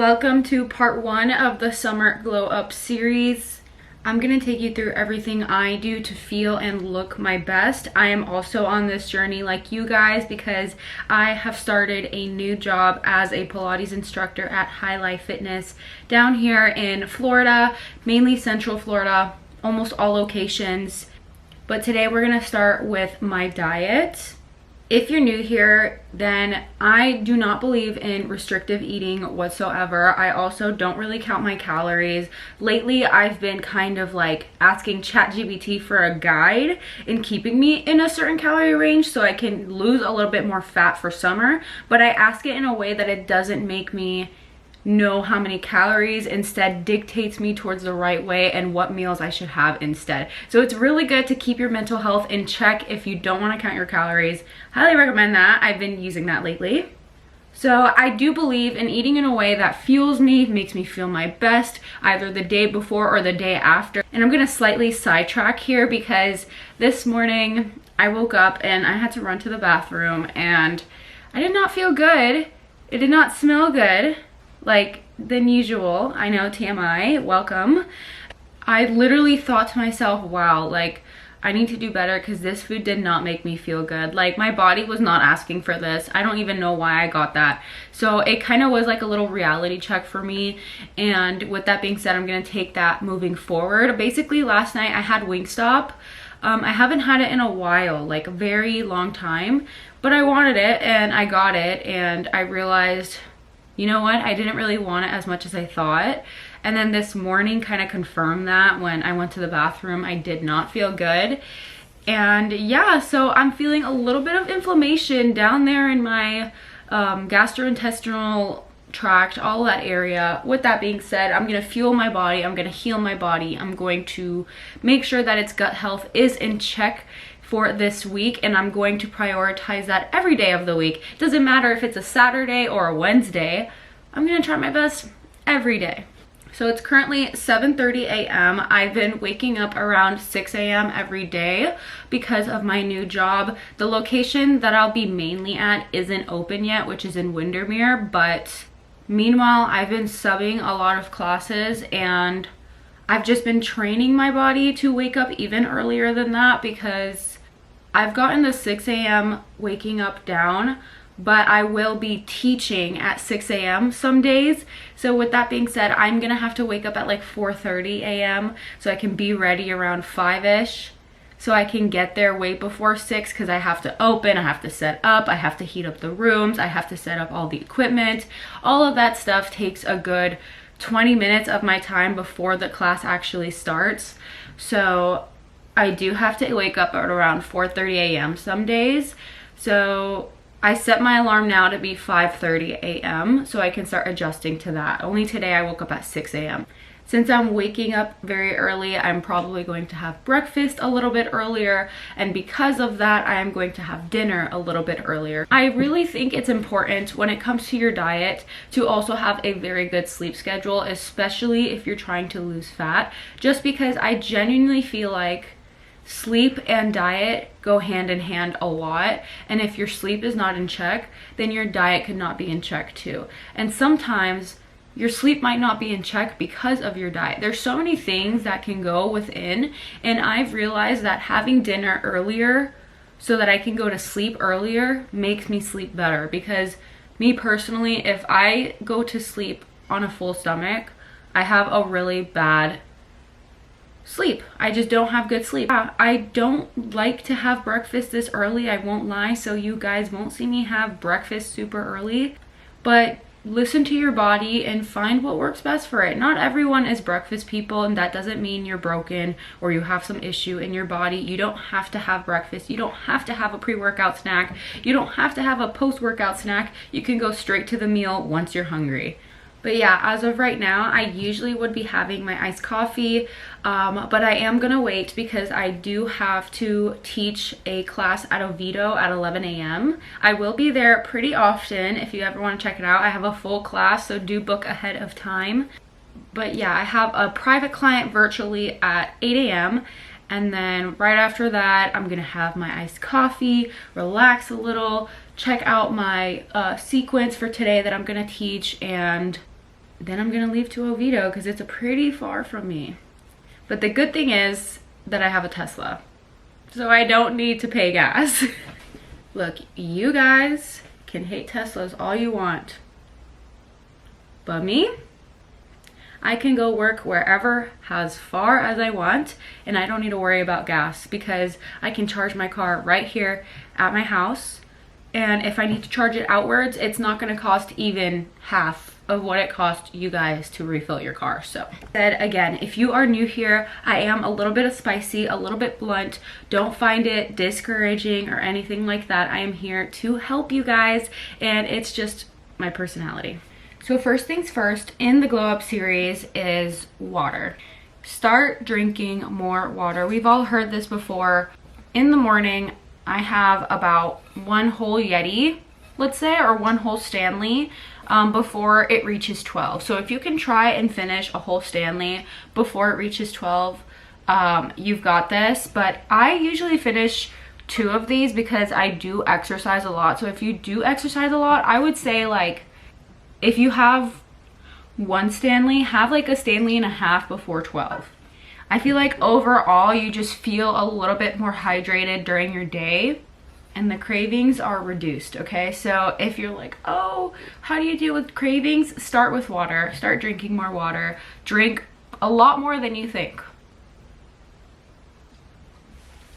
Welcome to part 1 of the Summer Glow Up series. I'm going to take you through everything I do to feel and look my best. I am also on this journey like you guys because I have started a new job as a Pilates instructor at High Life Fitness down here in Florida, mainly Central Florida, almost all locations. But today we're going to start with my diet. If you're new here, then I do not believe in restrictive eating whatsoever. I also don't really count my calories. Lately, I've been kind of like asking ChatGPT for a guide in keeping me in a certain calorie range so I can lose a little bit more fat for summer. But I ask it in a way that it doesn't make me know how many calories, instead dictates me towards the right way and what meals I should have instead. So it's really good to keep your mental health in check if you don't want to count your calories. Highly recommend that. I've been using that lately. So I do believe in eating in a way that fuels me, makes me feel my best, either the day before or the day after. And I'm gonna slightly sidetrack here because this morning I woke up and I had to run to the bathroom and I did not feel good. It did not smell good like than usual. I know, TMI, welcome. I literally thought to myself, wow, like I need to do better because this food did not make me feel good. Like my body was not asking for this. I don't even know why I got that. So it kind of was like a little reality check for me. And with that being said, I'm gonna take that moving forward. Basically last night I had Wingstop. I haven't had it in a while, like a very long time, but I wanted it and I got it and I realized, you know what, I didn't really want it as much as I thought. And then this morning kind of confirmed that when I went to the bathroom, I did not feel good. And yeah, so I'm feeling a little bit of inflammation down there in my gastrointestinal tract, all that area. With that being said, I'm gonna fuel my body, I'm gonna heal my body, I'm going to make sure that its gut health is in check for this week, and I'm going to prioritize that every day of the week. It doesn't matter if it's a Saturday or a Wednesday, I'm gonna try my best every day. So it's currently 7:30 a.m. I've been waking up around 6 a.m. every day because of my new job. The location that I'll be mainly at isn't open yet, which is in Windermere, but meanwhile, I've been subbing a lot of classes and I've just been training my body to wake up even earlier than that because I've gotten the 6 a.m. waking up down, but I will be teaching at 6 a.m. some days. So with that being said, I'm gonna have to wake up at like 4:30 a.m. so I can be ready around 5-ish. So I can get there way before 6 because I have to open, I have to set up, I have to heat up the rooms, I have to set up all the equipment. All of that stuff takes a good 20 minutes of my time before the class actually starts. So I do have to wake up at around 4:30 a.m. some days. So I set my alarm now to be 5:30 a.m. so I can start adjusting to that. Only today I woke up at 6 a.m. Since I'm waking up very early, I'm probably going to have breakfast a little bit earlier, and because of that, I am going to have dinner a little bit earlier. I really think it's important when it comes to your diet to also have a very good sleep schedule, especially if you're trying to lose fat, just because I genuinely feel like sleep and diet go hand in hand a lot, and if your sleep is not in check, then your diet could not be in check too. And sometimes your sleep might not be in check because of your diet. There's so many things that can go within, and I've realized that having dinner earlier so that I can go to sleep earlier makes me sleep better. Because me personally, if I go to sleep on a full stomach, I have a really bad sleep. I just don't have good sleep. I don't like to have breakfast this early, I won't lie, so you guys won't see me have breakfast super early, but listen to your body and find what works best for it. Not everyone is breakfast people, and that doesn't mean you're broken or you have some issue in your body. You don't have to have breakfast. You don't have to have a pre-workout snack. You don't have to have a post-workout snack. You can go straight to the meal once you're hungry. But yeah, as of right now, I usually would be having my iced coffee, but I am gonna wait because I do have to teach a class at Oviedo at 11 a.m. I will be there pretty often if you ever want to check it out. I have a full class, so do book ahead of time. But yeah, I have a private client virtually at 8 a.m. And then right after that, I'm gonna have my iced coffee, relax a little, check out my sequence for today that I'm gonna teach, and then I'm gonna leave to Oviedo because it's pretty far from me. But the good thing is that I have a Tesla, so I don't need to pay gas. Look, you guys can hate Teslas all you want, but me, I can go work wherever as far as I want, and I don't need to worry about gas because I can charge my car right here at my house. And if I need to charge it outwards, it's not going to cost even half of what it costs you guys to refill your car. So again, if you are new here, I am a little bit of spicy, a little bit blunt. Don't find it discouraging or anything like that. I am here to help you guys, and it's just my personality. So first things first, in the Glow Up series is water. Start drinking more water. We've all heard this before. In the morning, I have about one whole Yeti, let's say, or one whole Stanley before it reaches 12. So if you can try and finish a whole Stanley before it reaches 12, you've got this. But I usually finish 2 of these because I do exercise a lot. So if you do exercise a lot, I would say, like, if you have one Stanley, have like a Stanley and a half before 12. I feel like overall you just feel a little bit more hydrated during your day, and the cravings are reduced, okay? So if you're like, oh, how do you deal with cravings? Start with water. Start drinking more water. Drink a lot more than you think.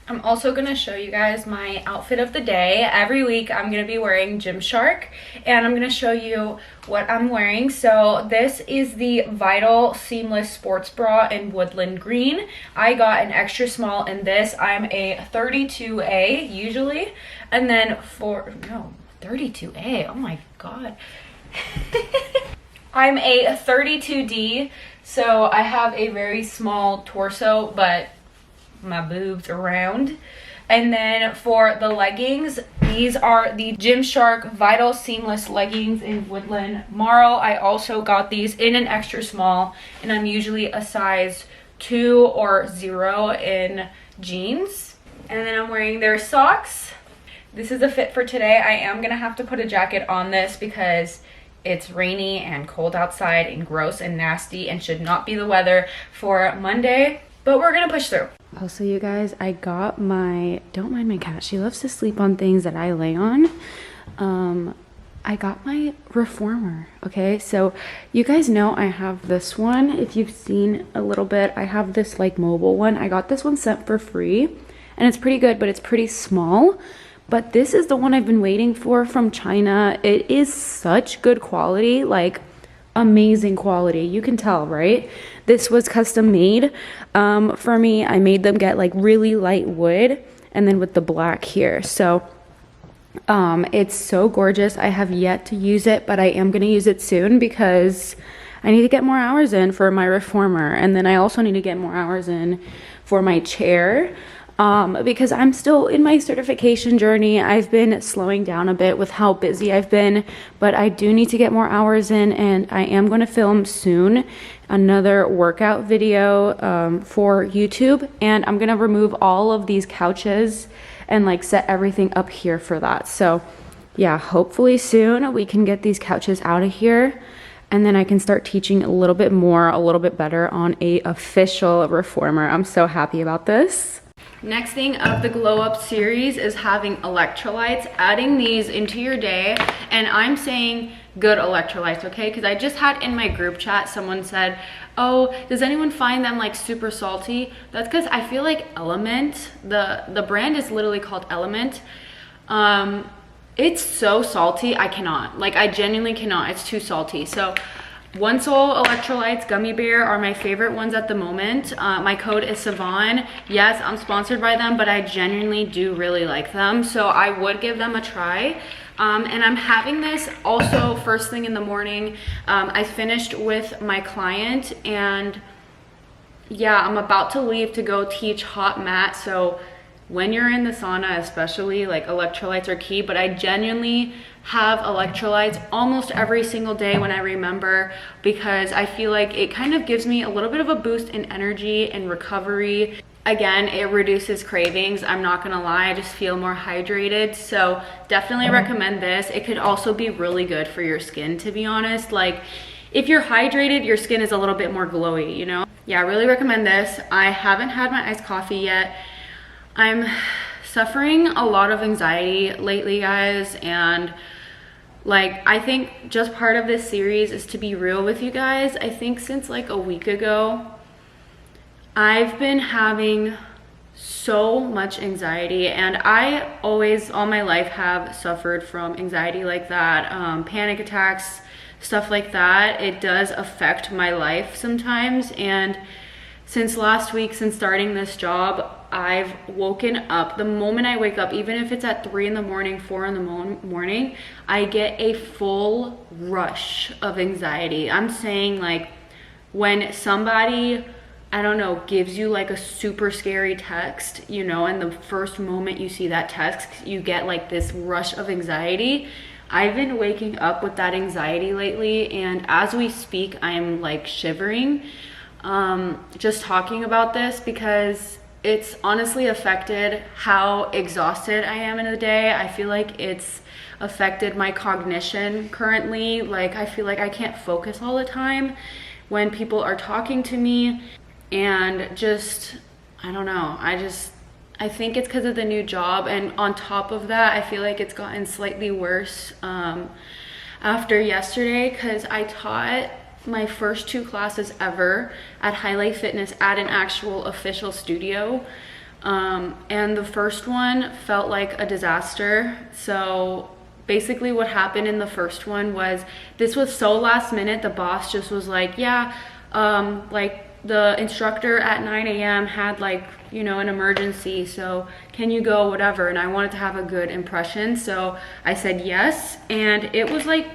I'm also gonna show you guys my outfit of the day. Every week I'm gonna be wearing Gymshark, and I'm gonna show you what I'm wearing. So this is the Vital Seamless Sports Bra in Woodland Green. I got an extra small in this. I'm a 32A usually, and then 32A, oh my god. I'm a 32D, so I have a very small torso, but my boobs around. And then for the leggings, these are the Gymshark Vital Seamless Leggings in Woodland Marl. I also got these in an extra small, and I'm usually a size 2 or 0 in jeans. And then I'm wearing their socks. This is the fit for today. I am gonna have to put a jacket on this because it's rainy and cold outside and gross and nasty and should not be the weather for Monday, but we're gonna push through. Also, you guys, I got my, don't mind my cat, she loves to sleep on things that I lay on. I got my reformer, okay? So you guys know I have this one. If you've seen a little bit, I have this like mobile one. I got this one sent for free, and it's pretty good, but it's pretty small. But this is the one I've been waiting for from China. It is such good quality, like amazing quality. You can tell, right? This was custom made for me. I made them get like really light wood and then with the black here. So it's so gorgeous. I have yet to use it, but I am going to use it soon because I need to get more hours in for my reformer. And then I also need to get more hours in for my chair because I'm still in my certification journey. I've been slowing down a bit with how busy I've been, but I do need to get more hours in, and I am going to film soon another workout video for YouTube, and I'm going to remove all of these couches and like set everything up here for that. So yeah, hopefully soon we can get these couches out of here, and then I can start teaching a little bit more, a little bit better on a official reformer. I'm so happy about this. Next thing of the Glow Up series is having electrolytes, adding these into your day. And I'm saying good electrolytes, okay? Because I just had in my group chat, someone said, oh, does anyone find them like super salty? That's because I feel like Element, the brand is literally called Element. It's so salty, I cannot. Like, I genuinely cannot. It's too salty. So One Sol Electrolytes Gummy Bear are my favorite ones at the moment. My code is Sivan. Yes, I'm sponsored by them, but I genuinely do really like them. So I would give them a try. And I'm having this also first thing in the morning. I finished with my client, and yeah, I'm about to leave to go teach hot mat. So when you're in the sauna especially, like, electrolytes are key, but I genuinely have electrolytes almost every single day when I remember, because I feel like it kind of gives me a little bit of a boost in energy and recovery. Again, it reduces cravings. I'm not gonna lie, I just feel more hydrated. So definitely recommend this. It could also be really good for your skin, to be honest. Like, if you're hydrated, your skin is a little bit more glowy, you know? Yeah, I really recommend this. I haven't had my iced coffee yet. I'm suffering a lot of anxiety lately, guys, and like, I think just part of this series is to be real with you guys. I think since like a week ago, I've been having so much anxiety, and I always all my life have suffered from anxiety like that, panic attacks, stuff like that. It does affect my life sometimes, and since last week, since starting this job, I've woken up. The moment I wake up, even if it's at 3 in the morning, 4 in the morning, I get a full rush of anxiety. I'm saying, like, when somebody, I don't know, gives you like a super scary text, you know, and the first moment you see that text, you get like this rush of anxiety. I've been waking up with that anxiety lately, and as we speak, I'm like shivering. Just talking about this, because it's honestly affected how exhausted I am in the day. I feel like it's affected my cognition currently. Like, I feel like I can't focus all the time when people are talking to me, and just, I don't know, I think it's because of the new job, and on top of that, I feel like it's gotten slightly worse after yesterday, because I taught my first 2 classes ever at Highlight Fitness at an actual official studio, and the first one felt like a disaster. So basically what happened in the first one was, this was so last minute. The boss just was like, yeah, like, the instructor at 9 a.m. had, like, you know, an emergency, so can you go, whatever. And I wanted to have a good impression, so I said yes, and it was like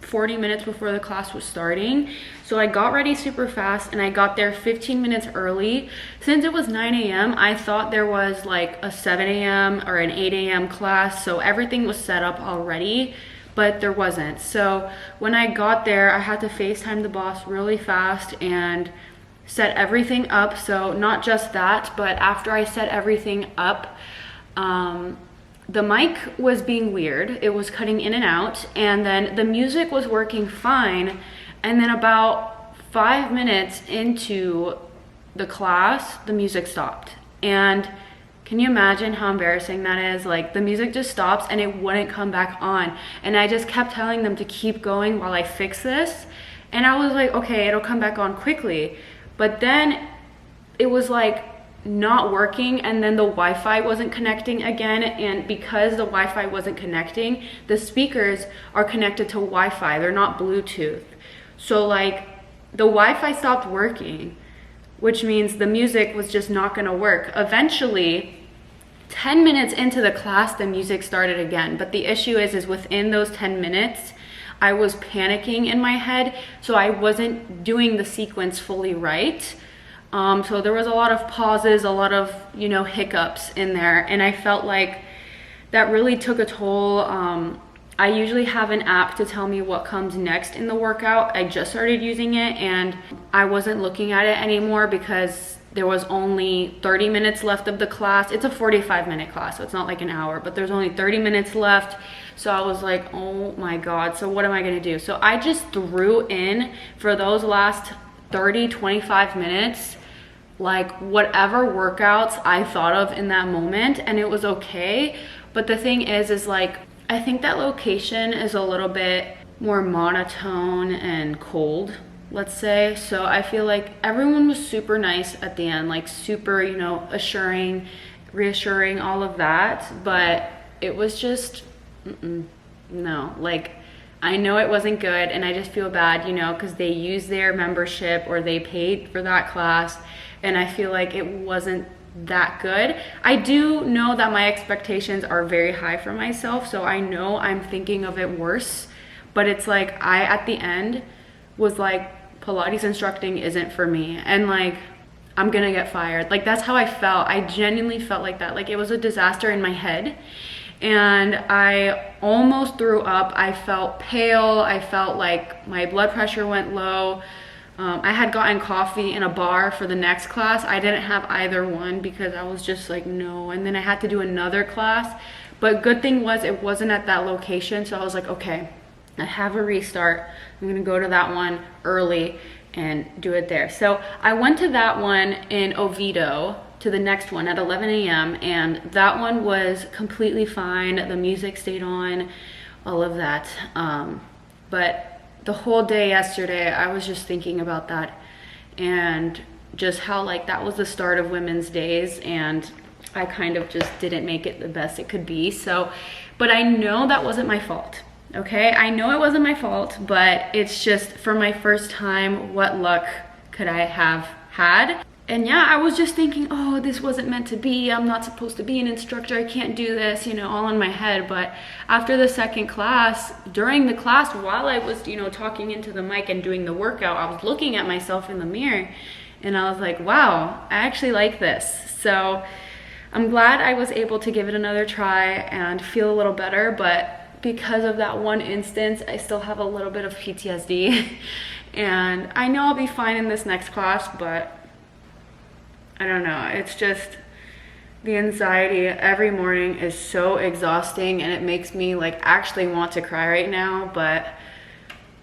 40 minutes before the class was starting. So I got ready super fast, and I got there 15 minutes early. Since it was 9 a.m., I thought there was like a 7 a.m. or an 8 a.m. class, so everything was set up already, but there wasn't. So when I got there, I had to FaceTime the boss really fast and set everything up. So not just that, but after I set everything up, the mic was being weird. It was cutting in and out, and then the music was working fine. And then about 5 minutes into the class, the music stopped. And can you imagine how embarrassing that is? Like, the music just stops and it wouldn't come back on. And I just kept telling them to keep going while I fix this. And I was like, okay, it'll come back on quickly. But then it was like not working, and then the Wi-Fi wasn't connecting again, and because the Wi-Fi wasn't connecting, the speakers are connected to Wi-Fi, they're not Bluetooth. So like, the Wi-Fi stopped working, which means the music was just not gonna work. Eventually, 10 minutes into the class, the music started again. But the issue is within those 10 minutes, I was panicking in my head, so I wasn't doing the sequence fully right. So there was a lot of pauses, a lot of, you know, hiccups in there, and I felt like that really took a toll. I usually have an app to tell me what comes next in the workout. I just started using it, and I wasn't looking at it anymore because there was only 30 minutes left of the class. It's a 45-minute class, so it's not like an hour, but there's only 30 minutes left. So I was like, oh my God, so what am I gonna do? So I just threw in for those last 30, 25 minutes, like whatever workouts I thought of in that moment, and it was okay. But the thing is like, I think that location is a little bit more monotone and cold, let's say. So I feel like everyone was super nice at the end, like super, you know, assuring, reassuring, all of that. But it was just, no, like, I know it wasn't good, and I just feel bad, you know, because they used their membership or they paid for that class, and I feel like it wasn't that good. I do know that my expectations are very high for myself, so I know I'm thinking of it worse, but it's like I at the end was like, Pilates instructing isn't for me, and like I'm gonna get fired. Like that's how I felt. I genuinely felt like that. Like it was a disaster in my head, and I almost threw up. I felt pale. I felt like my blood pressure went low. I had gotten coffee in a bar for the next class. I didn't have either one because I was just like, no. And then I had to do another class. But good thing was it wasn't at that location. So I was like, okay, I have a restart. I'm gonna go to that one early and do it there. So I went to that one in Oviedo, to the next one at 11 a.m. and that one was completely fine. The music stayed on, all of that. But the whole day yesterday, I was just thinking about that and just how like that was the start of Women's Days, and I kind of just didn't make it the best it could be. So, but I know that wasn't my fault. Okay, I know it wasn't my fault, but it's just for my first time, what luck could I have had? And yeah, I was just thinking, oh, this wasn't meant to be. I'm not supposed to be an instructor. I can't do this, you know, all in my head. But after the second class, during the class, while I was, you know, talking into the mic and doing the workout, I was looking at myself in the mirror and I was like, wow, I actually like this. So I'm glad I was able to give it another try and feel a little better. But because of that one instance, I still have a little bit of PTSD. And I know I'll be fine in this next class, but I don't know, it's just the anxiety every morning is so exhausting, and it makes me like actually want to cry right now, but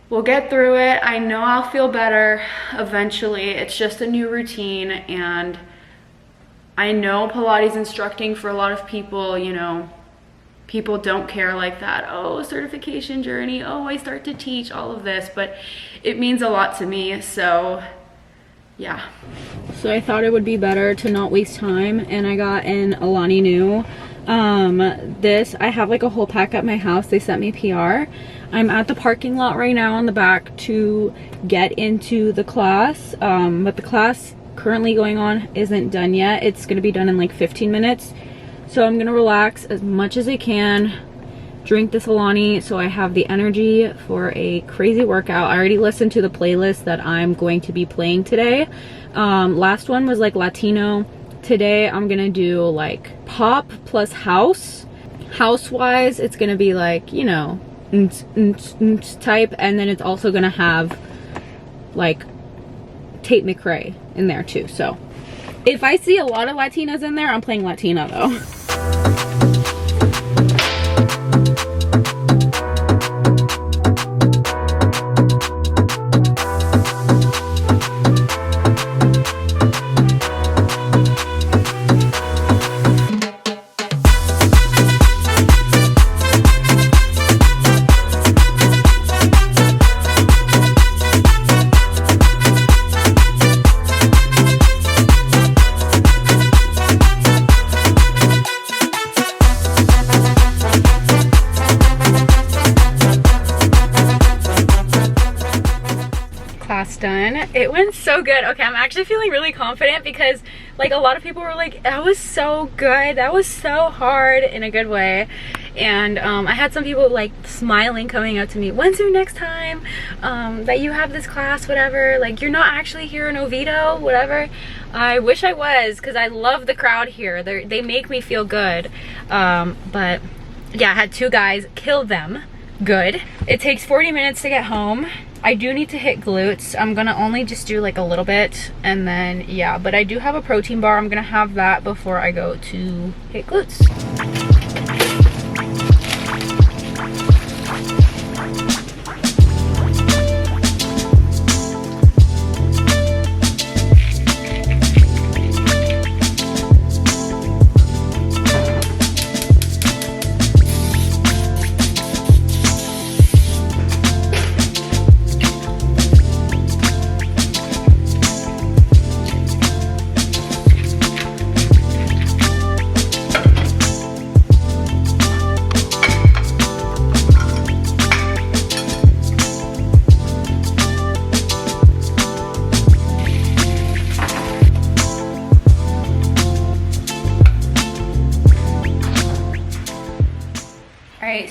we'll get through it. I know I'll feel better eventually. It's just a new routine, and I know Pilates instructing for a lot of people, you know, people don't care like that. Oh, certification journey, oh, I start to teach, all of this, but it means a lot to me, so yeah. So I thought it would be better to not waste time, and I got an Alani Nu. This, I have like a whole pack at my house. They sent me PR. I'm at the parking lot right now on the back to get into the class, but the class currently going on isn't done yet. It's gonna be done in like 15 minutes. So I'm gonna relax as much as I can, drink this Alani so I have the energy for a crazy workout. I already listened to the playlist that I'm going to be playing today. Last one was like Latino. Today I'm gonna do like pop plus house. House wise, it's gonna be like, you know, type, and then it's also gonna have like Tate McRae in there too. So if I see a lot of Latinas in there, I'm playing Latina though. done. It went so good. Okay, I'm actually feeling really confident because like a lot of people were like, that was so good, that was so hard, in a good way. And I had some people like smiling coming up to me, when's your next time that you have this class, whatever, like you're not actually here in Oviedo, whatever. I wish I was, because I love the crowd here. They make me feel good. But yeah, I had 2 guys, kill them good. It takes 40 minutes to get home. I do need to hit glutes. I'm gonna only just do like a little bit, and then yeah, but I do have a protein bar. I'm gonna have that before I go to hit glutes.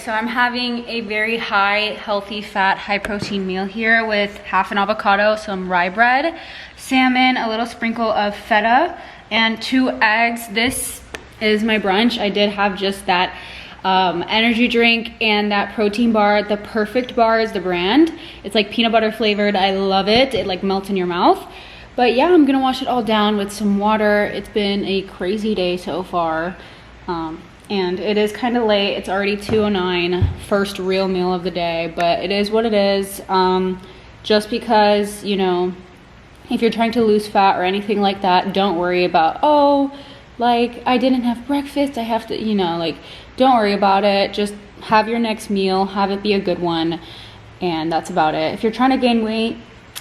So I'm having a very high, healthy fat, high protein meal here with half an avocado, some rye bread, salmon, a little sprinkle of feta, and 2 eggs. This is my brunch. I did have just that energy drink and that protein bar. The Perfect Bar is the brand. It's like peanut butter flavored. I love it. It like melts in your mouth. But yeah, I'm gonna wash it all down with some water. It's been a crazy day so far. And it is kind of late. It's already 2:09, first real meal of the day, but it is what it is. Just because, you know, if you're trying to lose fat or anything like that, don't worry about, oh, like I didn't have breakfast, I have to, you know, like don't worry about it. Just have your next meal, have it be a good one, and that's about it. If you're trying to gain weight,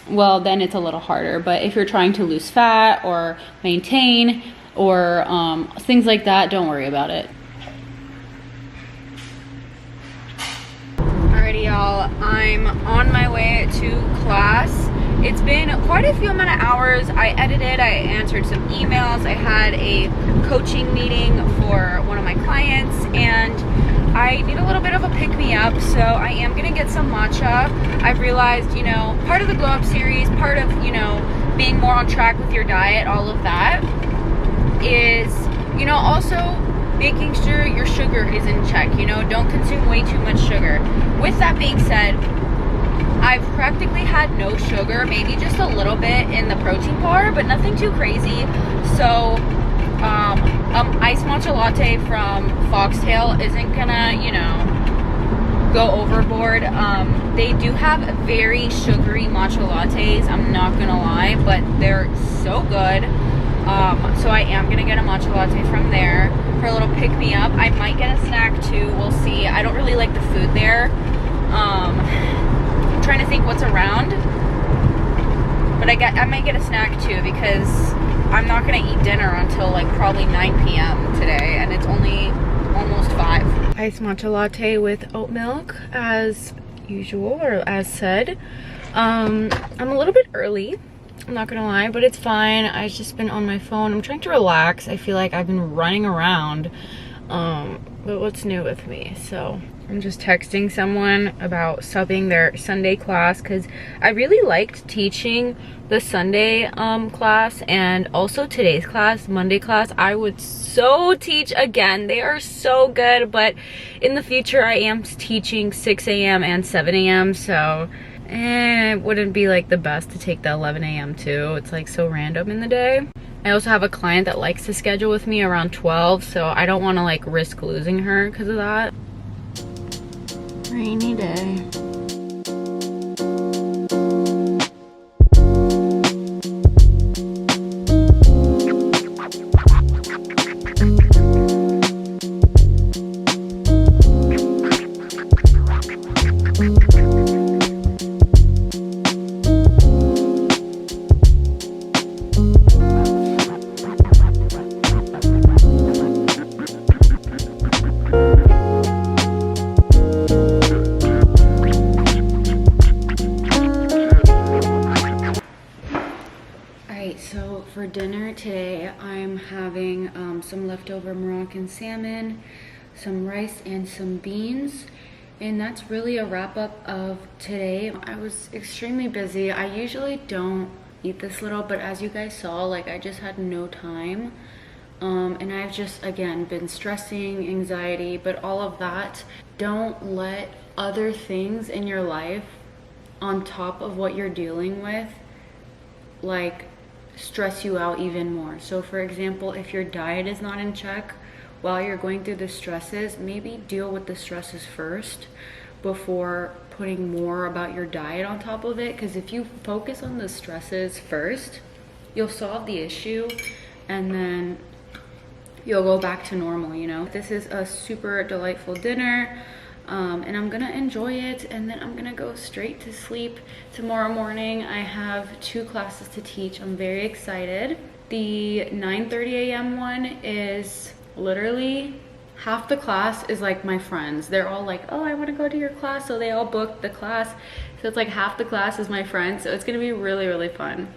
well, then it's a little harder. But if you're trying to lose fat or maintain or things like that, don't worry about it. Alrighty, y'all, I'm on my way to class. It's been quite a few amount of hours. I edited, I answered some emails, I had a coaching meeting for one of my clients, and I need a little bit of a pick-me-up, so I am gonna get some matcha. I've realized, you know, part of the Glow Up series, part of, you know, being more on track with your diet, all of that, is, you know, also making sure your sugar is in check. You know, don't consume way too much sugar. With that being said, I've practically had no sugar, maybe just a little bit in the protein bar, but nothing too crazy. So iced matcha latte from Foxtail isn't gonna, you know, go overboard. They do have very sugary matcha lattes, I'm not gonna lie, but they're so good. So I am gonna get a matcha latte from there for a little pick-me-up. I might get a snack too, we'll see. I don't really like the food there. I'm trying to think what's around, but I might get a snack too, because I'm not gonna eat dinner until like probably 9 p.m. today, and it's only almost 5. Iced matcha latte with oat milk as usual, or as said. I'm a little bit early, I'm not gonna lie, but it's fine. I've just been on my phone. I'm trying to relax. I feel like I've been running around, but what's new with me? So I'm just texting someone about subbing their Sunday class, because I really liked teaching the Sunday class, and also today's class, Monday class. I would so teach again. They are so good, but in the future I am teaching 6 a.m. and 7 a.m. so it wouldn't be like the best to take the 11 a.m. too. It's like so random in the day. I also have a client that likes to schedule with me around 12, so I don't want to like risk losing her because of that. Rainy day. today, I'm having some leftover Moroccan salmon, some rice, and some beans. And that's really a wrap up of today. I was extremely busy. I usually don't eat this little, but as you guys saw, like I just had no time. And I've just, again, been stressing, anxiety, but all of that. Don't let other things in your life on top of what you're dealing with, like, stress you out even more. So for example, if your diet is not in check while you're going through the stresses, maybe deal with the stresses first before putting more about your diet on top of it. Because if you focus on the stresses first, you'll solve the issue and then you'll go back to normal, you know. This is a super delightful dinner, and I'm gonna enjoy it, and then I'm gonna go straight to sleep. Tomorrow morning I have 2 classes to teach. I'm very excited. The 9:30 a.m. one is literally half the class is like my friends. They're all like, oh, I want to go to your class, so they all booked the class. So it's like half the class is my friends, so it's gonna be really fun.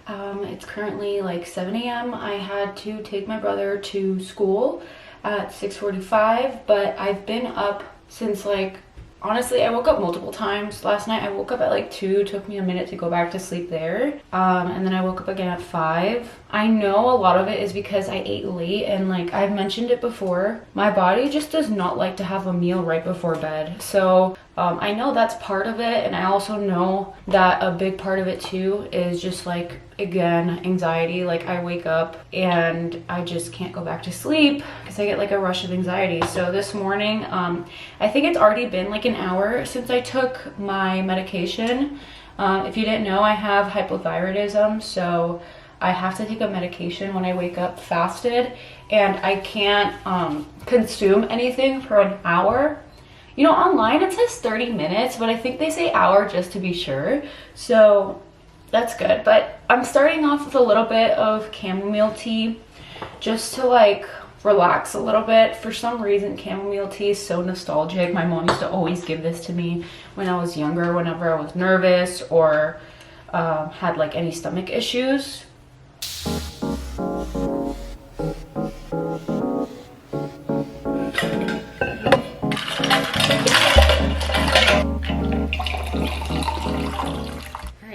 It's currently like 7 a.m. I had to take my brother to school at 6:45, but I've been up since, like, honestly, I woke up multiple times. Last night I woke up at like 2, took me a minute to go back to sleep there. And then I woke up again at 5. I know a lot of it is because I ate late, and like I've mentioned it before, my body just does not like to have a meal right before bed. So I know that's part of it, and I also know that a big part of it too is just, like, again, anxiety. Like I wake up and I just can't go back to sleep because I get like a rush of anxiety. So this morning, I think it's already been like an hour since I took my medication. If you didn't know, I have hypothyroidism, so I have to take a medication when I wake up fasted, and I can't consume anything for an hour. You know, online it says 30 minutes, but I think they say hour just to be sure. So that's good. But I'm starting off with a little bit of chamomile tea just to like relax a little bit. For some reason, chamomile tea is so nostalgic. My mom used to always give this to me when I was younger, whenever I was nervous or had like any stomach issues.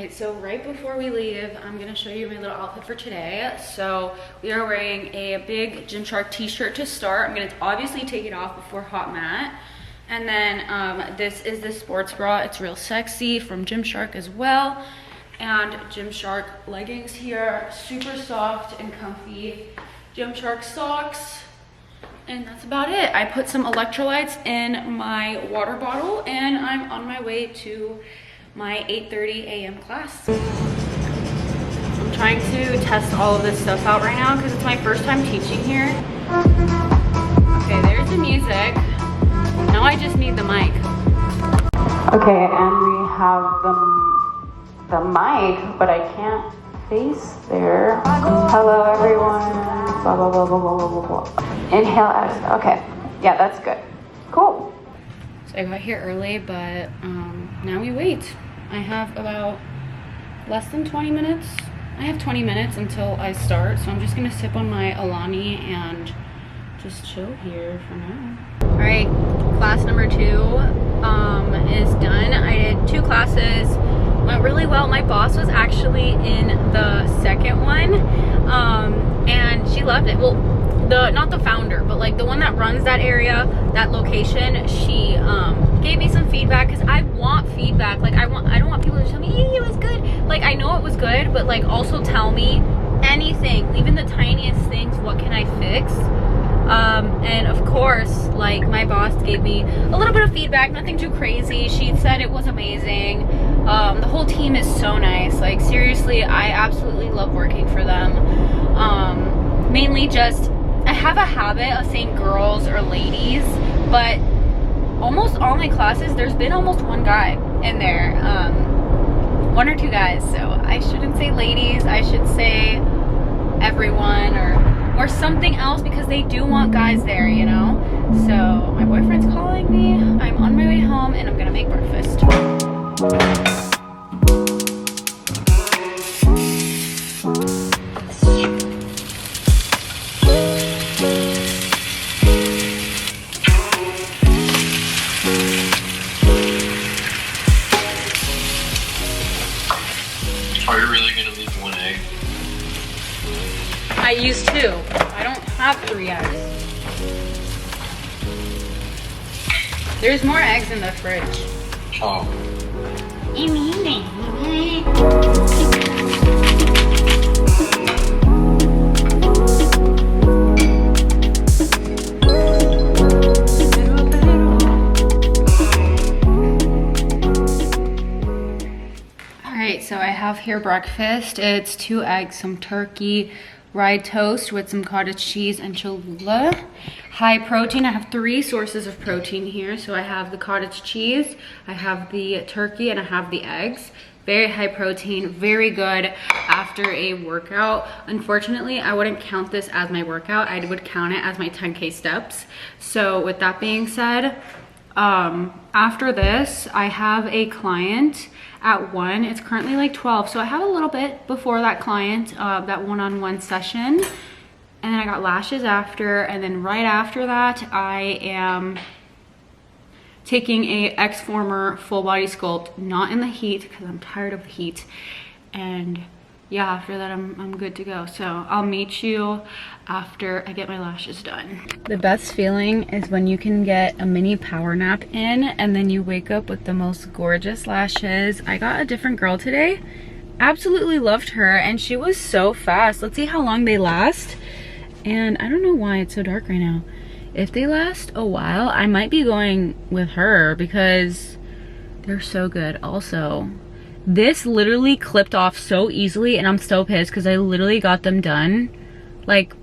So right before we leave, I'm gonna show you my little outfit for today. So we are wearing a big Gymshark t-shirt to start. I'm gonna obviously take it off before hot mat. And then this is the sports bra. It's real sexy, from Gymshark as well. And Gymshark leggings here, super soft and comfy. Gymshark socks. And that's about it. I put some electrolytes in my water bottle, and I'm on my way to my 8:30 a.m. class. I'm trying to test all of this stuff out right now because it's my first time teaching here. Okay, there's the music. Now I just need the mic. Okay, and we have the mic, but I can't face there. Hello everyone. Blah, blah, blah, blah, blah, blah, blah. Inhale, exhale. Okay, yeah, that's good. Cool. So I got here early, but now we wait. I have about less than 20 minutes. I have 20 minutes until I start, so I'm just gonna sip on my Alani and just chill here for now. All right, class number 2 is done. I did 2 classes, went really well. My boss was actually in the second one, and she loved it. Well, not the founder, but like the one that runs that area, that location, she gave me some feedback, because I want feedback. Like I don't want people to tell me, hey, it was good. Like I know it was good, but like also tell me anything, even the tiniest things. What can I fix? And of course, like my boss gave me a little bit of feedback, nothing too crazy. She said it was amazing. The whole team is so nice. Like seriously, I absolutely love working for them. Mainly just, I have a habit of saying girls or ladies, but almost all my classes, there's been almost one guy in there, 1 or 2 guys. So I shouldn't say ladies, I should say everyone or something else, because they do want guys there, you know. So my boyfriend's calling me. I'm on my way home and I'm gonna make breakfast. 3 eggs. There's more eggs in the fridge. Oh. Alright, so I have here breakfast. It's 2 eggs, some turkey, rye toast with some cottage cheese and Cholula. High protein. I have 3 sources of protein here. So I have the cottage cheese, I have the turkey, and I have the eggs. Very high protein, very good after a workout. Unfortunately, I wouldn't count this as my workout. I would count it as my 10K steps. So with that being said, after this, I have a client at 1. It's currently like 12, so I have a little bit before that client, that one-on-one session. And then I got lashes after, and then right after that, I am taking a X-Former full body sculpt, not in the heat because I'm tired of the heat. And yeah, after that I'm good to go. So I'll meet you after I get my lashes done. The best feeling is when you can get a mini power nap in and then you wake up with the most gorgeous lashes. I got a different girl today. Absolutely loved her, and she was so fast. Let's see how long they last. And I don't know why it's so dark right now. If they last a while, I might be going with her because they're so good. Also, this literally clipped off so easily, and I'm so pissed because I literally got them done like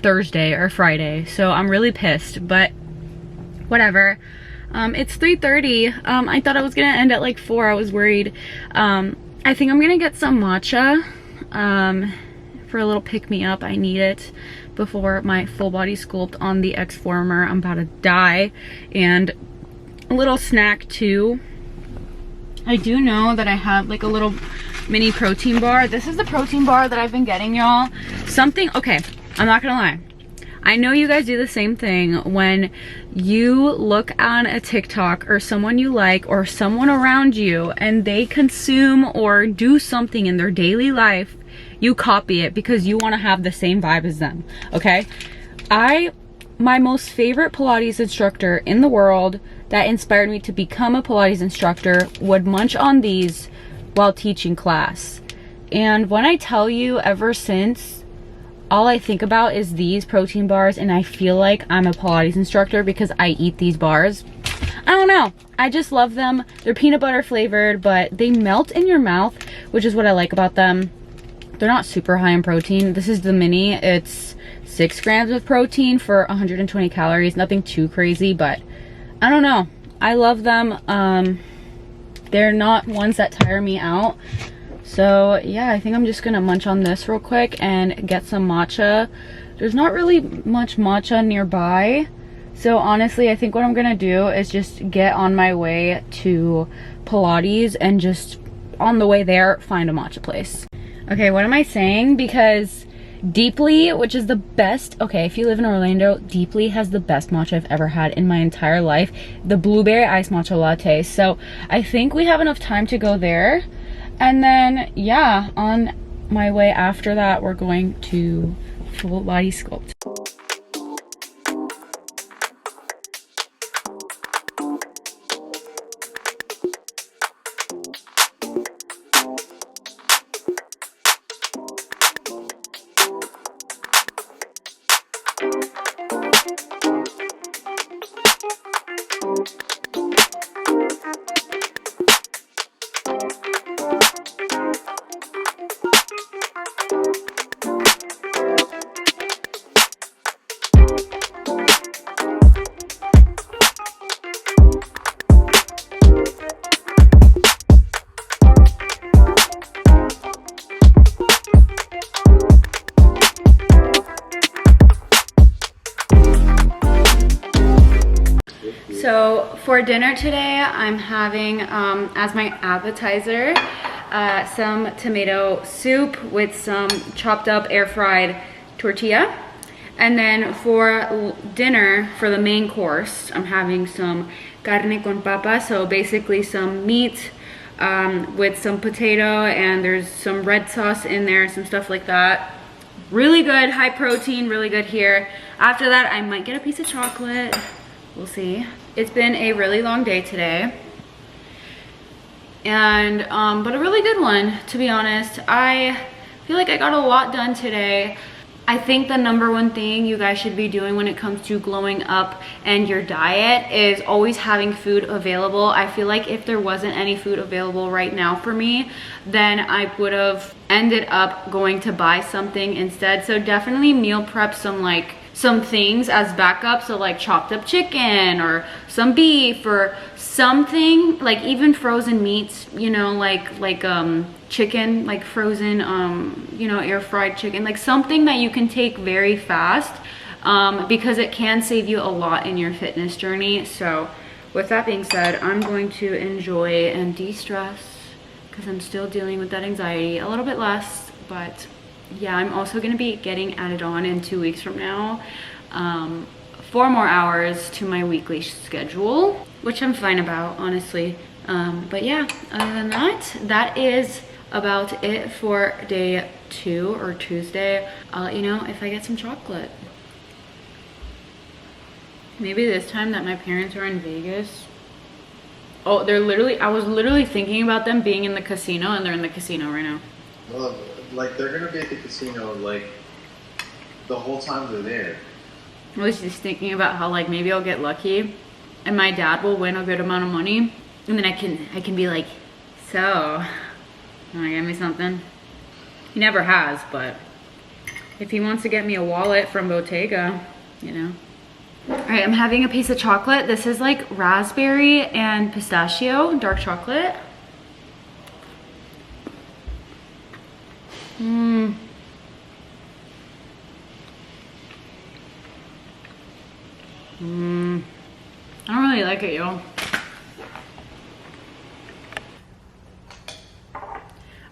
Thursday or Friday. So I'm really pissed, but whatever. It's 3:30. I thought I was gonna end at like 4. I was worried. I think I'm gonna get some matcha for a little pick-me-up. I need it before my full body sculpt on the X-Former. I'm about to die. And a little snack too. I do know that I have like a little mini protein bar. This is the protein bar that I've been getting, y'all. Something, okay, I'm not gonna lie. I know you guys do the same thing when you look on a TikTok or someone you like or someone around you and they consume or do something in their daily life, you copy it because you want to have the same vibe as them, okay? My most favorite Pilates instructor in the world that inspired me to become a Pilates instructor would munch on these while teaching class. And when I tell you, ever since, all I think about is these protein bars, and I feel like I'm a Pilates instructor because I eat these bars. I don't know. I just love them. They're peanut butter flavored, but they melt in your mouth, which is what I like about them. They're not super high in protein. This is the mini. It's 6 grams of protein for 120 calories. Nothing too crazy, but I don't know. I love them. They're not ones that tire me out. So yeah, I think I'm just gonna munch on this real quick and get some matcha. There's not really much matcha nearby. So honestly, I think what I'm gonna do is just get on my way to Pilates and just on the way there, find a matcha place. Okay, what am I saying? Because Deeply, which is the best, okay, if you live in Orlando, Deeply has the best matcha I've ever had in my entire life. The blueberry iced matcha latte. So I think we have enough time to go there. And then, yeah, on my way after that, we're going to full body sculpt. So for dinner today, I'm having as my appetizer some tomato soup with some chopped up air fried tortilla. And then for dinner, for the main course, I'm having some carne con papa, so basically some meat with some potato, and there's some red sauce in there, some stuff like that. Really good, high protein, really good here. After that, I might get a piece of chocolate. We'll see. It's been a really long day today. And, but a really good one, to be honest. I feel like I got a lot done today. I think the number one thing you guys should be doing when it comes to glowing up and your diet is always having food available. I feel like if there wasn't any food available right now for me, then I would have ended up going to buy something instead. So definitely meal prep some things as backup. So like chopped up chicken or some beef or something, like even frozen meats, you know, like chicken, like frozen, you know, air fried chicken, like something that you can take very fast, because it can save you a lot in your fitness journey. So with that being said, I'm going to enjoy and de-stress because I'm still dealing with that anxiety a little bit less. But yeah, I'm also going to be getting added on in 2 weeks from now, 4 more hours to my weekly schedule, which I'm fine about, honestly. But yeah, other than that, that is about it for day 2 or Tuesday. I'll let you know if I get some chocolate. Maybe this time that my parents are in Vegas. Oh, I was literally thinking about them being in the casino, and they're in the casino right now. Well, like they're gonna be at the casino like the whole time they're there. I was just thinking about how like maybe I'll get lucky and my dad will win a good amount of money, and then I can be like, so wanna get me something? He never has, but if he wants to get me a wallet from Bottega, you know. All right, I'm having a piece of chocolate. This is like raspberry and pistachio, dark chocolate. I don't really like it, y'all.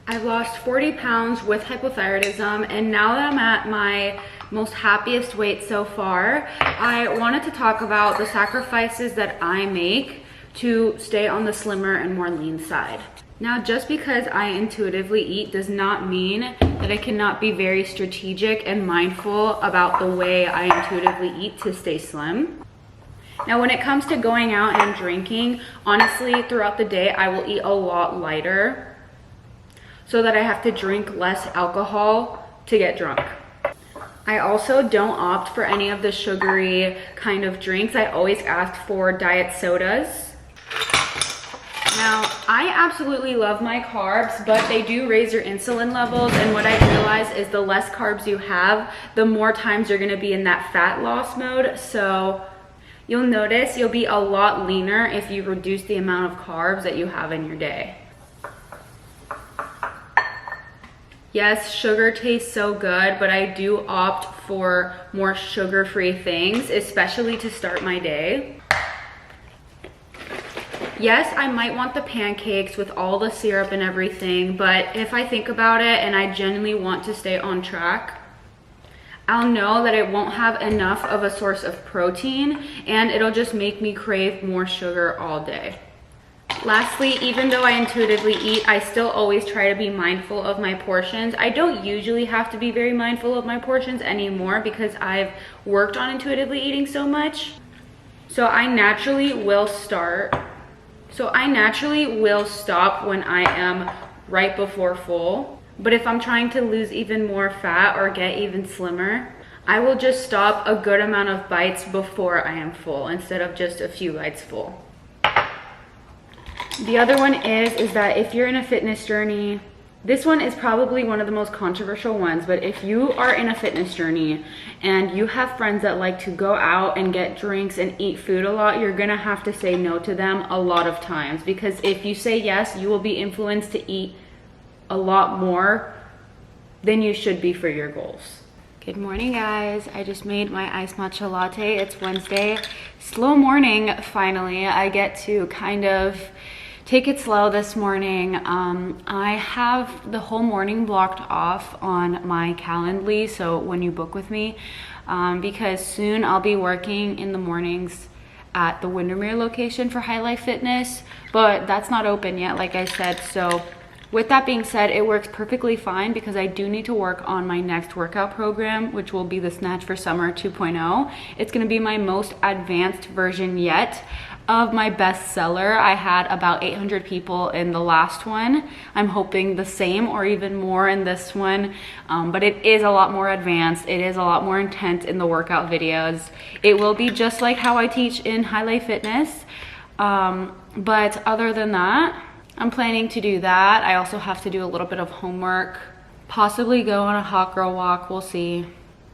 I've lost 40 pounds with hypothyroidism, and now that I'm at my most happiest weight so far, I wanted to talk about the sacrifices that I make to stay on the slimmer and more lean side. Now, just because I intuitively eat does not mean that I cannot be very strategic and mindful about the way I intuitively eat to stay slim. Now, when it comes to going out and drinking, honestly, throughout the day, I will eat a lot lighter so that I have to drink less alcohol to get drunk. I also don't opt for any of the sugary kind of drinks. I always ask for diet sodas. Now, I absolutely love my carbs, but they do raise your insulin levels, and what I realize is the less carbs you have, the more times you're gonna be in that fat loss mode. So you'll notice you'll be a lot leaner if you reduce the amount of carbs that you have in your day. Yes, sugar tastes so good, but I do opt for more sugar-free things, especially to start my day. Yes, I might want the pancakes with all the syrup and everything, but if I think about it and I genuinely want to stay on track, I'll know that it won't have enough of a source of protein, and it'll just make me crave more sugar all day. Lastly, even though I intuitively eat, I still always try to be mindful of my portions. I don't usually have to be very mindful of my portions anymore because I've worked on intuitively eating so much. So I naturally will stop when I am right before full. But if I'm trying to lose even more fat or get even slimmer, I will just stop a good amount of bites before I am full instead of just a few bites full. The other one is that if you're in a fitness journey, this one is probably one of the most controversial ones, but if you are in a fitness journey and you have friends that like to go out and get drinks and eat food a lot, you're gonna have to say no to them a lot of times, because if you say yes, you will be influenced to eat a lot more than you should be for your goals. Good morning, guys. I just made my iced matcha latte. It's Wednesday. Slow morning, finally. I get to kind of take it slow this morning. I have the whole morning blocked off on my Calendly, so when you book with me, because soon I'll be working in the mornings at the Windermere location for High Life Fitness, but that's not open yet, like I said, so With that being said, it works perfectly fine because I do need to work on my next workout program, which will be the Snatch for Summer 2.0. It's gonna be my most advanced version yet of my bestseller. I had about 800 people in the last one. I'm hoping the same or even more in this one, but it is a lot more advanced. It is a lot more intense in the workout videos. It will be just like how I teach in Highlight Fitness, but other than that, I'm planning to do that. I also have to do a little bit of homework, possibly go on a hot girl walk, we'll see.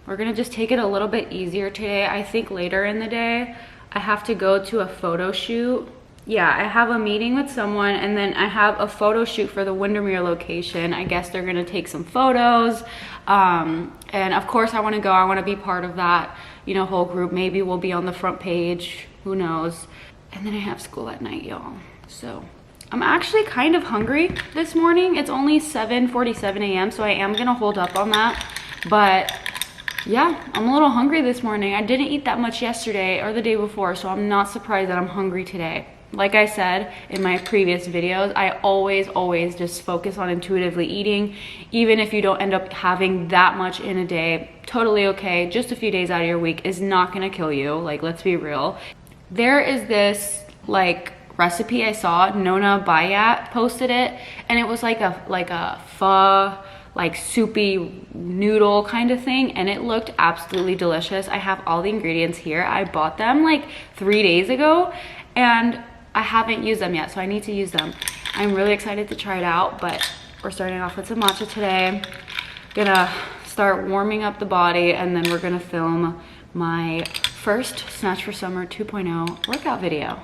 We're gonna just take it a little bit easier today. I think later in the day, I have to go to a photo shoot. Yeah, I have a meeting with someone and then I have a photo shoot for the Windermere location. I guess they're gonna take some photos. And of course I wanna go, I wanna be part of that, you know, whole group. Maybe we'll be on the front page, who knows. And then I have school at night, y'all. So I'm actually kind of hungry this morning. It's only 7:47 a.m. so I am gonna hold up on that. But yeah, I'm a little hungry this morning. I didn't eat that much yesterday or the day before, so I'm not surprised that I'm hungry today. Like I said in my previous videos, I always just focus on intuitively eating. Even if you don't end up having that much in a day, totally okay. Just a few days out of your week is not gonna kill you. Like, let's be real. There is this like recipe I saw, Nona Bayat posted it, and it was like a pho, like soupy noodle kind of thing, and it looked absolutely delicious. I have all the ingredients here. I bought them like 3 days ago and I haven't used them yet, so I need to use them. I'm really excited to try it out, but we're starting off with some matcha today. Gonna start warming up the body and then we're gonna film my first Snatch for Summer 2.0 workout video.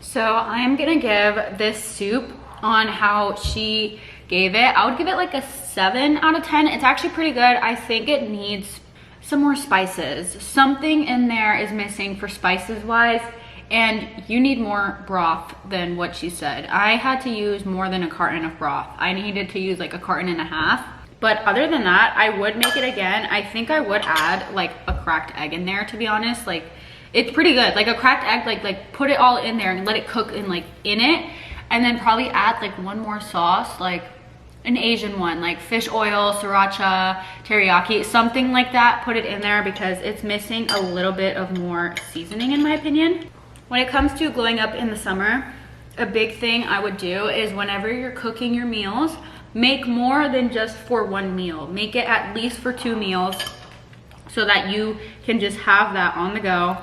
So I'm gonna give this soup on how she gave it. I would give it like a 7 out of 10. It's actually pretty good. I think it needs some more spices. Something in there is missing for spices wise, and you need more broth than what she said. I had to use more than a carton of broth. I needed to use like a carton and a half. But other than that, I would make it again. I think I would add like a cracked egg in there, to be honest. Like, it's pretty good. Like a cracked egg, like put it all in there and let it cook in it. And then probably add like one more sauce, like an Asian one, like fish oil, sriracha, teriyaki, something like that. Put it in there because it's missing a little bit of more seasoning in my opinion. When it comes to glowing up in the summer, a big thing I would do is whenever you're cooking your meals, make more than just for one meal. Make it at least for 2 meals so that you can just have that on the go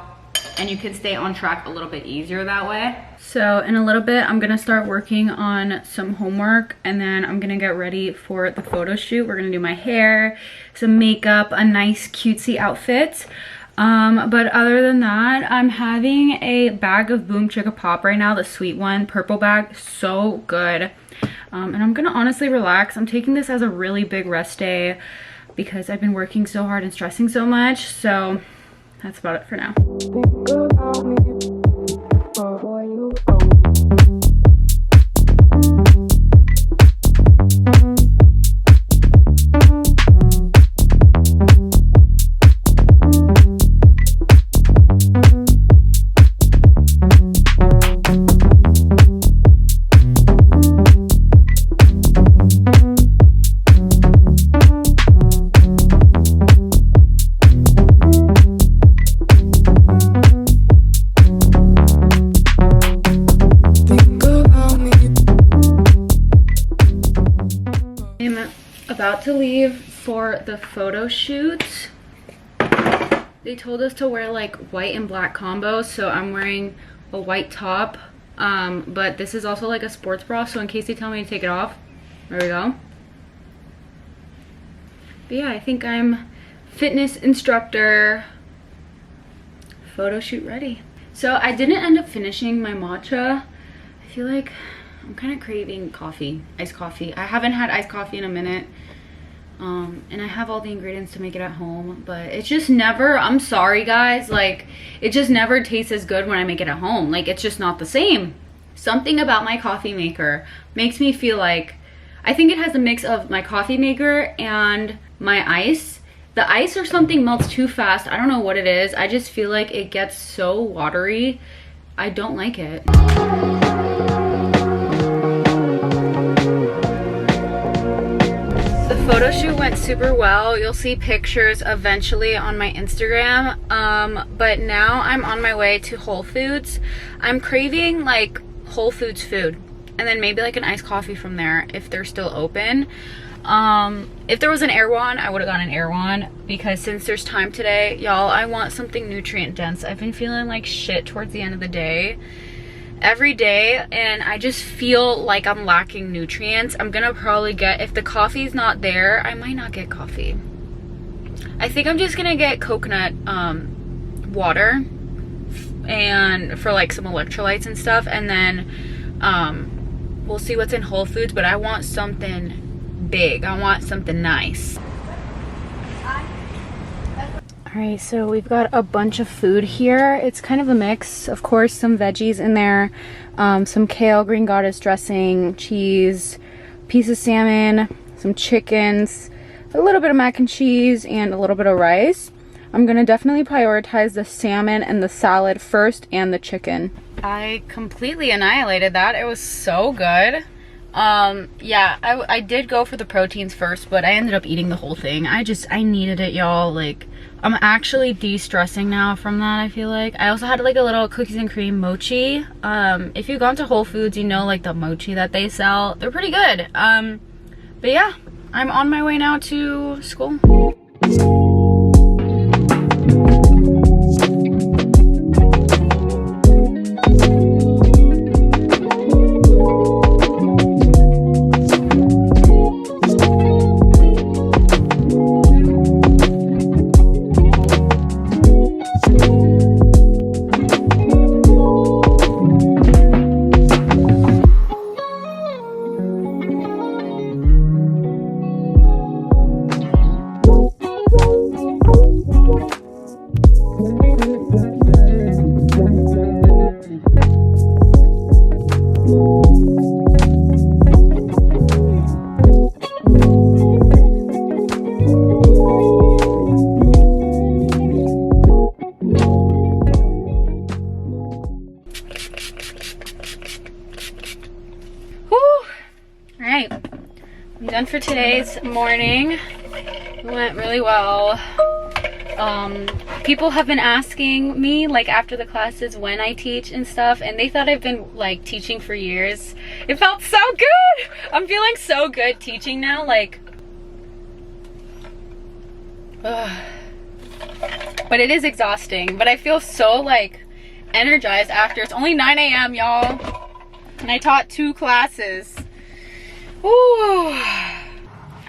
and you can stay on track a little bit easier that way. So in a little bit, I'm gonna start working on some homework and then I'm gonna get ready for the photo shoot. We're gonna do my hair, some makeup, a nice cutesy outfit. But other than that, I'm having a bag of Boom Chicka Pop right now, the sweet one, purple bag, so good. And I'm gonna honestly relax. I'm taking this as a really big rest day because I've been working so hard and stressing so much. So that's about it for now. about to leave for the photo shoot. They told us to wear like white and black combos, so I'm wearing a white top. But this is also like a sports bra, so in case they tell me to take it off, there we go. But yeah, I think I'm fitness instructor, photo shoot ready. So I didn't end up finishing my matcha. I feel like I'm kind of craving coffee, iced coffee. I haven't had iced coffee in a minute. And I have all the ingredients to make it at home, but it's just never, I'm sorry guys, like it just never tastes as good when I make it at home. Like it's just not the same. Something about my coffee maker makes me feel like, I think it has a mix of my coffee maker and my ice. The ice or something melts too fast. I don't know what it is. I just feel like it gets so watery. I don't like it. Photo shoot went super well. You'll see pictures eventually on my Instagram. But now I'm on my way to Whole Foods. I'm craving like Whole Foods food, and then maybe like an iced coffee from there if they're still open. If there was an Erewhon, I would have gotten an Erewhon, because since there's time today, y'all, I want something nutrient dense. I've been feeling like shit towards the end of the day every day, and I just feel like I'm lacking nutrients. I'm gonna probably get, if the coffee's not there, I might not get coffee. I think I'm just gonna get coconut water and for like some electrolytes and stuff, and then we'll see what's in Whole Foods. But I want something big, I want something nice. Alright, so we've got a bunch of food here. It's kind of a mix. Of course, some veggies in there, some kale, green goddess dressing, cheese, piece of salmon, some chickens, a little bit of mac and cheese, and a little bit of rice. I'm gonna definitely prioritize the salmon and the salad first, and the chicken. I completely annihilated that. It was so good. Yeah, I did go for the proteins first, but I ended up eating the whole thing. I needed it, y'all. Like, I'm actually de-stressing now from that, I feel like. I also had like a little cookies and cream mochi. If you've gone to Whole Foods, you know like the mochi that they sell. They're pretty good. But yeah, I'm on my way now to school. For today's morning, it went really well. People have been asking me like after the classes when I teach and stuff, and they thought I've been like teaching for years. It felt so good. I'm feeling so good teaching now, like but it is exhausting, but I feel so like energized after. It's only 9 a.m. y'all, and I taught 2 classes. Ooh.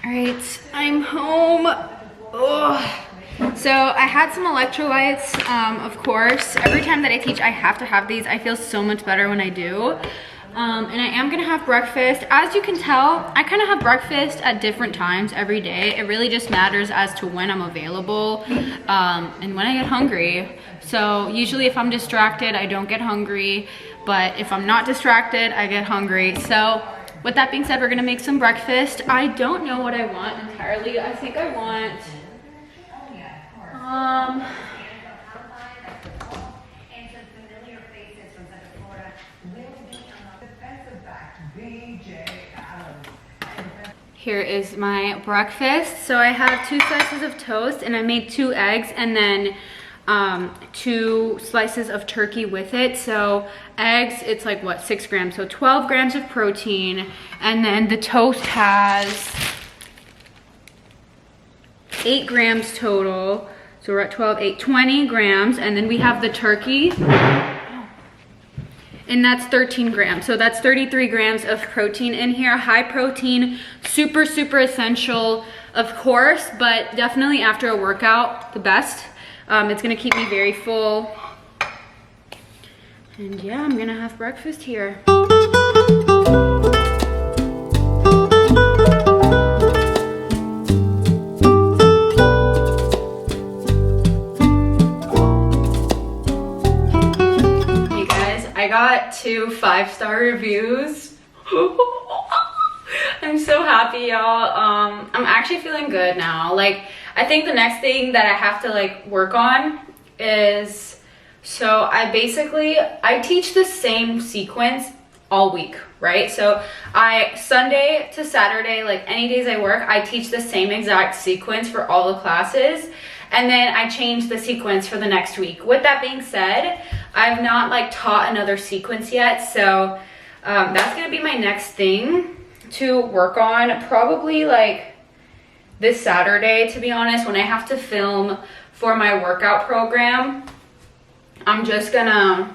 All right, I'm home. Ugh. So I had some electrolytes, of course. Every time that I teach, I have to have these. I feel so much better when I do. And I am gonna have breakfast. As you can tell, I kind of have breakfast at different times every day. It really just matters as to when I'm available and when I get hungry. So usually if I'm distracted, I don't get hungry. But if I'm not distracted, I get hungry. So with that being said, we're gonna make some breakfast. I don't know what I want entirely. I think I want, here is my breakfast. So I have 2 slices of toast, and I made 2 eggs, and then 2 slices of turkey with it. So eggs, it's like what, 6 grams, so 12 grams of protein. And then the toast has 8 grams total. So we're at 12, 8, 20 grams. And then we have the turkey. And that's 13 grams. So that's 33 grams of protein in here. High protein, super, super essential, of course, but definitely after a workout, the best. It's gonna keep me very full. And yeah, I'm gonna have breakfast here. I got 2 5-star reviews. I'm so happy, y'all. I'm actually feeling good now. Like, I think the next thing that I have to like work on is, so I teach the same sequence all week, right? So Sunday to Saturday, like any days I work, I teach the same exact sequence for all the classes. And then I change the sequence for the next week. With that being said, I've not like taught another sequence yet. So that's gonna be my next thing to work on. Probably like this Saturday, to be honest, when I have to film for my workout program. I'm just gonna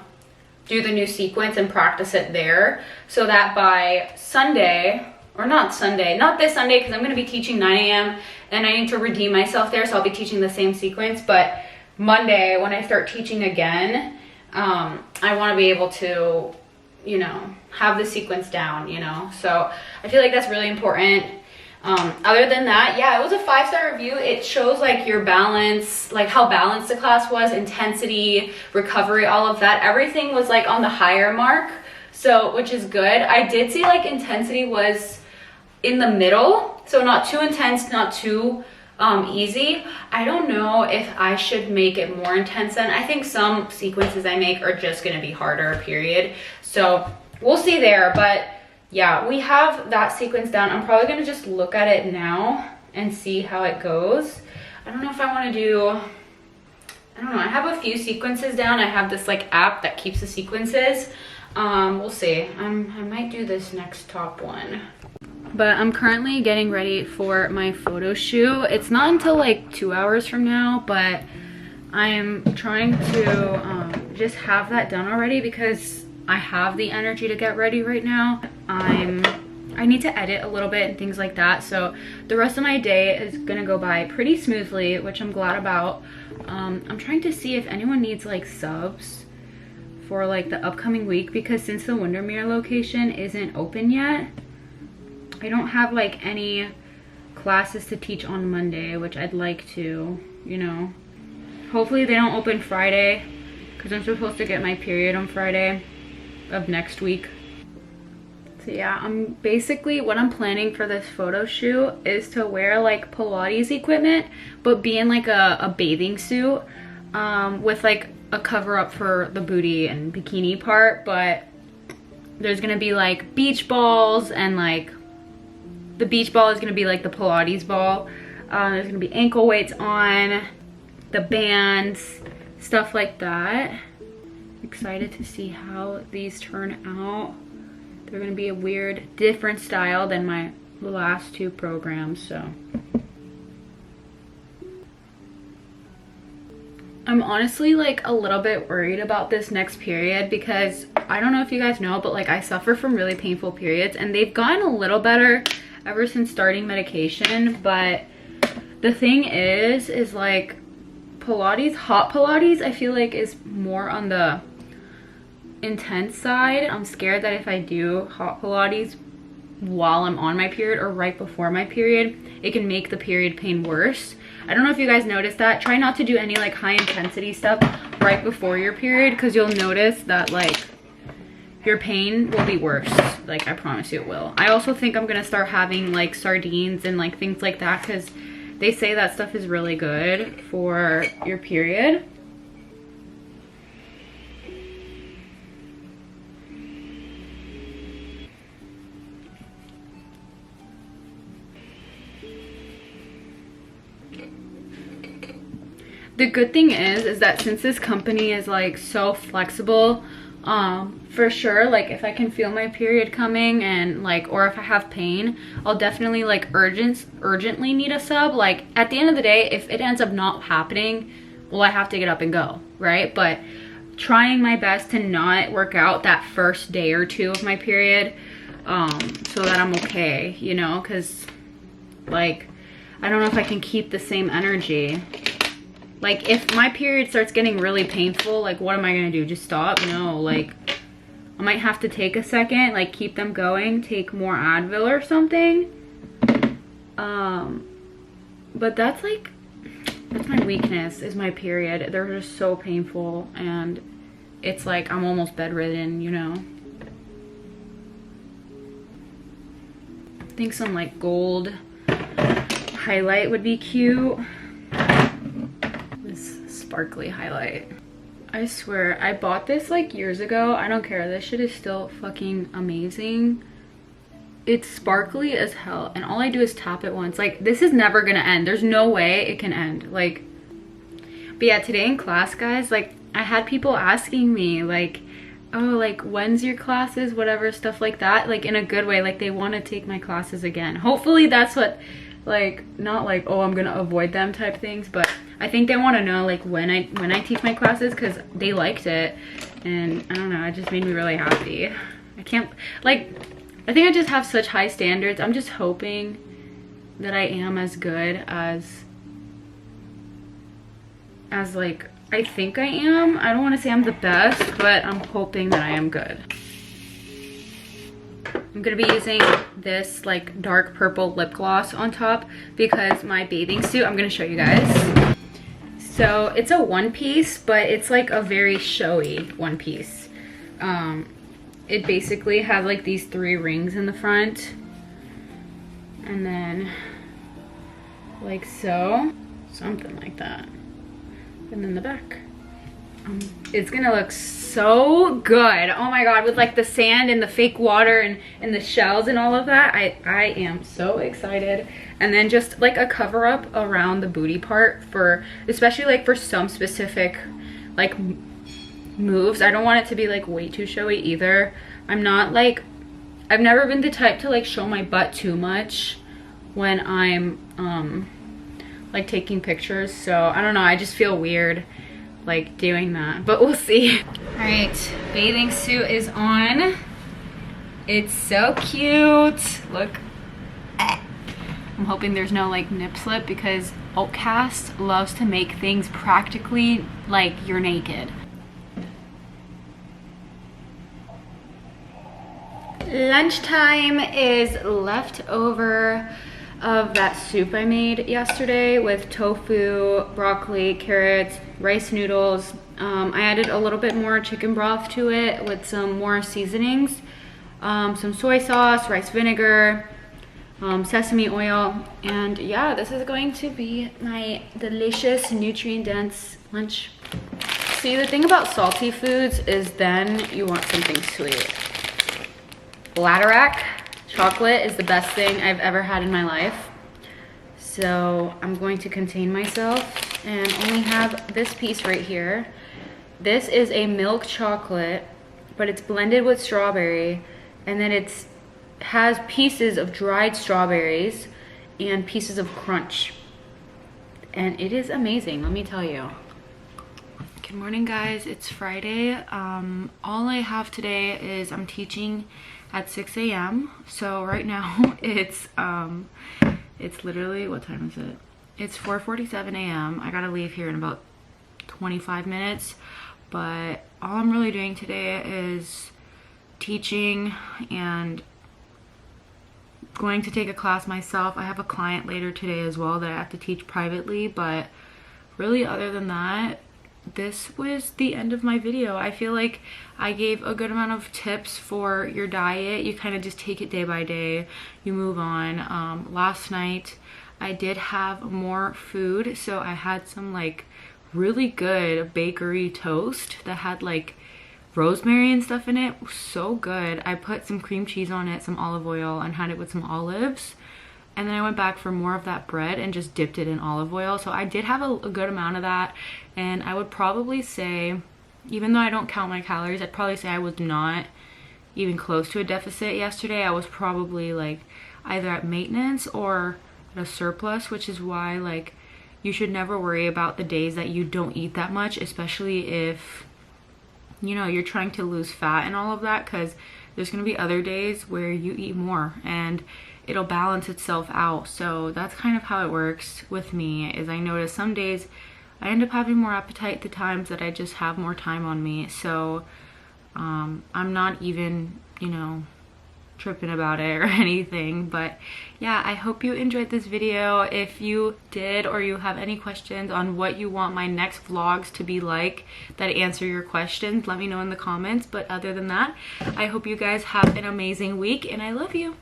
do the new sequence and practice it there, so that by Sunday, or not this Sunday, because I'm going to be teaching 9 a.m. and I need to redeem myself there, so I'll be teaching the same sequence. But Monday, when I start teaching again, I want to be able to, you know, have the sequence down, you know. So I feel like that's really important. Other than that, yeah, it was a 5-star review. It shows like your balance, like how balanced the class was, intensity, recovery, all of that. Everything was like on the higher mark, so which is good. I did see like intensity was in the middle, so not too intense, not too easy. I don't know if I should make it more intense then. I think some sequences I make are just gonna be harder, period. So we'll see there, but yeah, we have that sequence down. I'm probably gonna just look at it now and see how it goes. I don't know if I wanna do, I don't know, I have a few sequences down. I have this like app that keeps the sequences. We'll see. I might do this next top one. But I'm currently getting ready for my photo shoot. It's not until like 2 hours from now, but I'm trying to just have that done already because I have the energy to get ready right now. I need to edit a little bit and things like that. So the rest of my day is gonna go by pretty smoothly, which I'm glad about. I'm trying to see if anyone needs like subs for like the upcoming week, because since the Windermere location isn't open yet, I don't have like any classes to teach on Monday, which I'd like to, you know. Hopefully they don't open Friday, because I'm supposed to get my period on Friday of next week. So yeah, I'm basically, what I'm planning for this photo shoot is to wear like Pilates equipment, but be in like a bathing suit with like a cover up for the booty and bikini part. But there's gonna be like beach balls, and like the beach ball is gonna be like the Pilates ball. There's gonna be ankle weights on, the bands, stuff like that. Excited to see how these turn out. They're gonna be a weird, different style than my last 2 programs, so. I'm honestly like a little bit worried about this next period, because I don't know if you guys know, but like I suffer from really painful periods, and they've gotten a little better ever since starting medication. But the thing is like Pilates, hot Pilates, I feel like is more on the intense side. I'm scared that if I do hot Pilates while I'm on my period or right before my period, it can make the period pain worse. I don't know if you guys noticed that. Try not to do any like high intensity stuff right before your period, because you'll notice that like your pain will be worse. Like I promise you it will. I also think I'm gonna start having like sardines and like things like that, because they say that stuff is really good for your period. The good thing is that since this company is like so flexible For sure, like if I can feel my period coming and like, or if I have pain, I'll definitely like urgently need a sub. Like at the end of the day, if it ends up not happening, well, I have to get up and go, right? But trying my best to not work out that first day or two of my period, so that I'm okay, you know, because like I don't know if I can keep the same energy. Like if my period starts getting really painful, like what am I gonna do? Just stop? No, like I might have to take a second, like keep them going, take more Advil or something. But that's my weakness, is my period. They're just so painful, and it's like I'm almost bedridden, you know. I think some like gold highlight would be cute. This sparkly highlight. I swear, I bought this like years ago. I don't care. This shit is still fucking amazing. It's sparkly as hell, and all I do is tap it once. Like, this is never gonna end. There's no way it can end. Like, but yeah, today in class, guys, like, I had people asking me, like, oh, like, when's your classes, whatever, stuff like that. Like, in a good way. Like, they want to take my classes again. Hopefully that's what, like, not like, oh, I'm gonna avoid them type things, but I think they want to know like when I teach my classes, because they liked it, and I don't know, it just made me really happy. I can't, like, I think I just have such high standards. I'm just hoping that I am as good as like I think I am. I don't want to say I'm the best, but I'm hoping that I am good. I'm gonna be using this like dark purple lip gloss on top because my bathing suit, I'm gonna show you guys. So it's a one piece, but it's like a very showy one piece. It basically has like these 3 rings in the front, and then like so, something like that, and then the back. It's gonna look so good. Oh my god, with like the sand and the fake water and the shells and all of that. I am so excited. And then just like a cover up around the booty part, for especially like for some specific like moves. I don't want it to be like way too showy either. I'm not like, I've never been the type to like show my butt too much when I'm like taking pictures. So I don't know, I just feel weird like doing that, but we'll see. All right, bathing suit is on. It's so cute. Look. I'm hoping there's no like nip slip, because Outcast loves to make things practically like you're naked. Lunchtime is leftover of that soup I made yesterday with tofu, broccoli, carrots, rice noodles. I added a little bit more chicken broth to it with some more seasonings, some soy sauce, rice vinegar, sesame oil, and yeah, this is going to be my delicious nutrient-dense lunch. See, the thing about salty foods is then you want something sweet. Bladderwrack chocolate is the best thing I've ever had in my life. So I'm going to contain myself and only have this piece right here. This is a milk chocolate, but it's blended with strawberry, and then it has pieces of dried strawberries and pieces of crunch. And it is amazing, let me tell you. Good morning, guys. It's Friday. All I have today is I'm teaching at 6 a.m. So right now it's literally, what time is it? It's 4:47 a.m. I gotta leave here in about 25 minutes. But all I'm really doing today is teaching and going to take a class myself. I have a client later today as well that I have to teach privately, but really other than that, this was the end of my video. I feel like I gave a good amount of tips for your diet. You kind of just take it day by day, you move on. Last night I did have more food, so I had some like really good bakery toast that had like rosemary and stuff in it. It was so good. I put some cream cheese on it, some olive oil, and had it with some olives. And then I went back for more of that bread and just dipped it in olive oil. So I did have a good amount of that. And I would probably say even though I don't count my calories, I'd probably say I was not even close to a deficit yesterday. I was probably like either at maintenance or at a surplus, which is why like you should never worry about the days that you don't eat that much, especially if, you know, you're trying to lose fat and all of that, because there's going to be other days where you eat more and it'll balance itself out. So that's kind of how it works with me, is I notice some days I end up having more appetite the times that I just have more time on me. So I'm not even, you know, tripping about it or anything. But yeah, I hope you enjoyed this video. If you did, or you have any questions on what you want my next vlogs to be like that answer your questions, let me know in the comments. But other than that, I hope you guys have an amazing week and I love you.